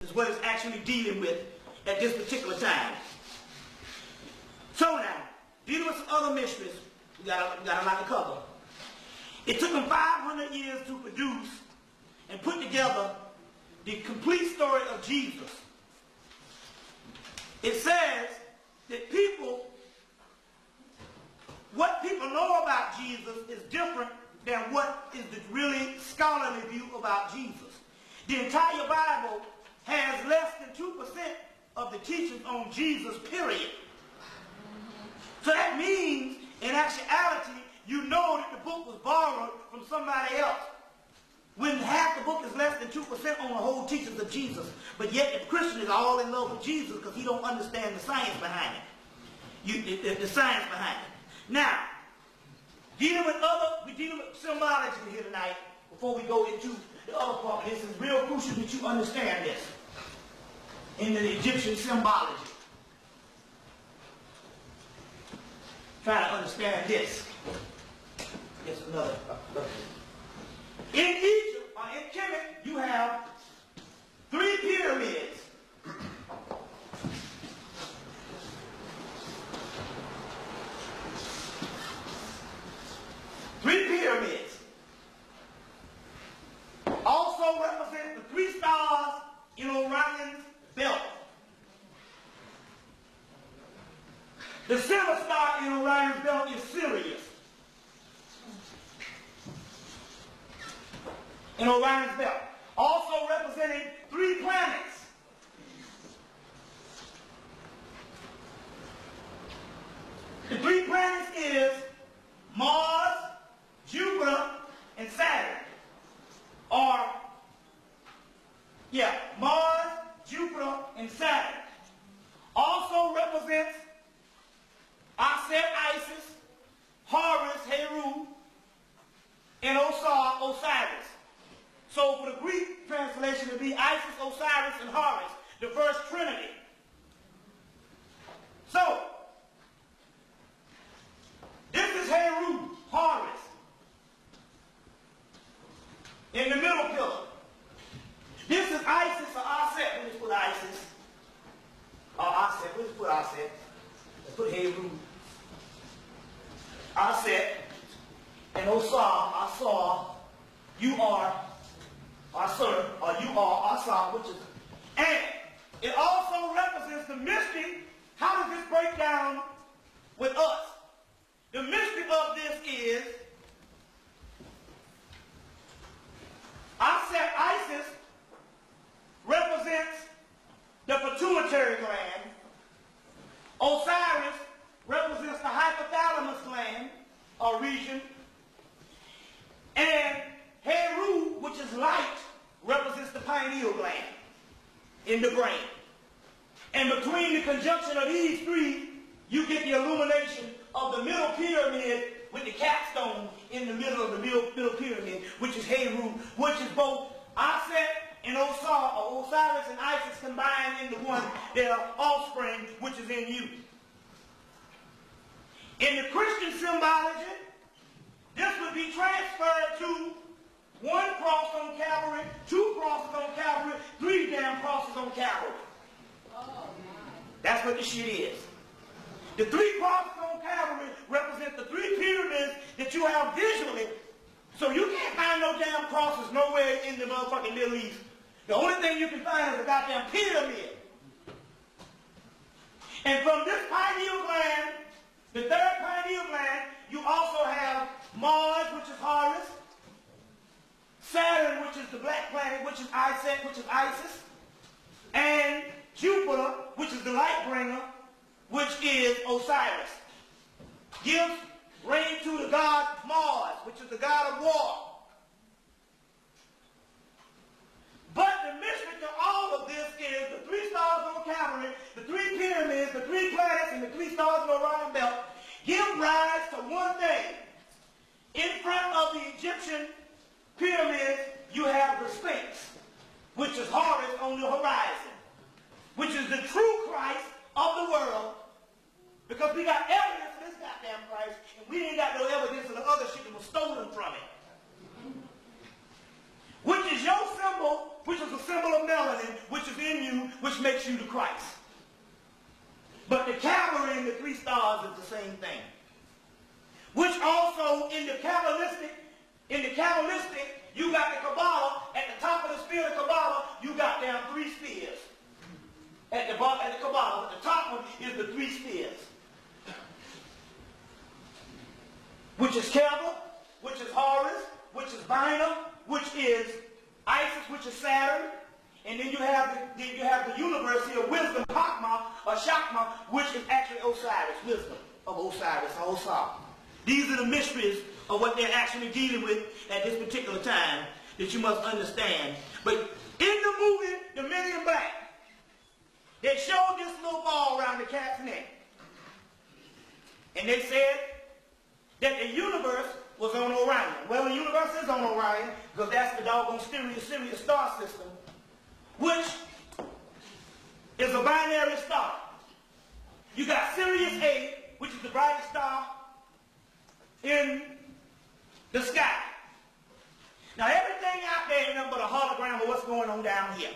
is what it's actually dealing with at this particular time. So now, dealing with some other mysteries, we got a lot to cover. It took them 500 years to produce and put together the complete story of Jesus. It says that what people know about Jesus is different than what is the really scholarly view about Jesus. The entire Bible has less than 2% of the teachings on Jesus, period. So that means, in actuality, you know that the book was borrowed from somebody else. When half the book is less than 2% on the whole teachings of Jesus. But yet the Christian is all in love with Jesus because he don't understand the science behind it. The science behind it. Now, we're dealing with symbology here tonight before we go into the other part. This is real crucial that you understand this in the Egyptian symbology. Try to understand this. Here's another. In Egypt, or in Kemet, you have 3 pyramids. Also represent the 3 stars in Orion's belt. The silver star in Orion's belt is Sirius. In Orion's belt. Also representing 3 planets. The 3 planets is Mars, Jupiter, and Saturn. Mars, Jupiter, and Saturn. Also represents Aset, Isis, Horus, Heru, and Osiris. So for the Greek translation, it would be Isis, Osiris, and Horus, the first trinity. So, this is Heru, Horus, in the middle pillar. This is Isis or Aset. Let's put Isis. Or Aset. Let's put Aset. Let's put Heru. Aset. And Asar. You are Asur, or you are Asar, which is. And it also represents the mystery. How does this break down with us? The mystery of this is Isis represents the pituitary gland. Osiris represents the hypothalamus gland or region. And Heru, which is light, represents the pineal gland in the brain. And between the conjunction of these 3, you get the illumination of the middle pyramid with the capstone in the middle of the middle pyramid, which is Heru, which is both Aset and Osiris and Isis combined into one, their offspring, which is in you. In the Christian symbology, this would be transferred to 1 cross on Calvary, 2 crosses on Calvary, 3 damn crosses on Calvary. That's what this shit is. The 3 crosses on Calvary represent the 3 pyramids that you have visually. So you can't find no damn crosses nowhere in the motherfucking Middle East. The only thing you can find is a goddamn pyramid. And from this pineal gland, the 3rd pineal gland, you also have Mars, which is Horus, Saturn, which is the black planet, which is Iset, which is Isis, and Jupiter, which is the light bringer, which is Osiris. Gives reign to the god Mars, which is the god of war. But the mystery to all of this is the 3 stars on Calvary, the 3 pyramids, the 3 planets, and the 3 stars in the Orion belt give rise to one thing. In front of the Egyptian pyramids, you have the Sphinx, which is Horus on the horizon, which is the true Christ of the world, because we got evidence of this goddamn Christ, and we ain't got no evidence of the other shit that was stolen from it. Which is your symbol, which is a symbol of melanin, which is in which makes you the Christ. But the cavalry and the 3 stars is the same thing. Which also in the Kabbalistic, you got the Kabbalah, at the top of the spear of Kabbalah, you got down 3 spears. At the bottom of the Kabbalah, the top one is the 3 spears. Which is Kever, which is Horus, which is Binah, which is Isis, which is Saturn, and then you have the universe here, wisdom, Hakma, or Shakma, which is actually Osiris, wisdom of Osiris, or Osar. These are the mysteries of what they're actually dealing with at this particular time that you must understand. But in the movie, The Men in Black, they showed this little ball around the cat's neck. And they said that the universe was on Orion. Well, the universe is on Orion because that's the doggone Sirius star system, which is a binary star. You got Sirius A, which is the brightest star in the sky. Now, everything out there ain't nothing but a hologram of what's going on down here.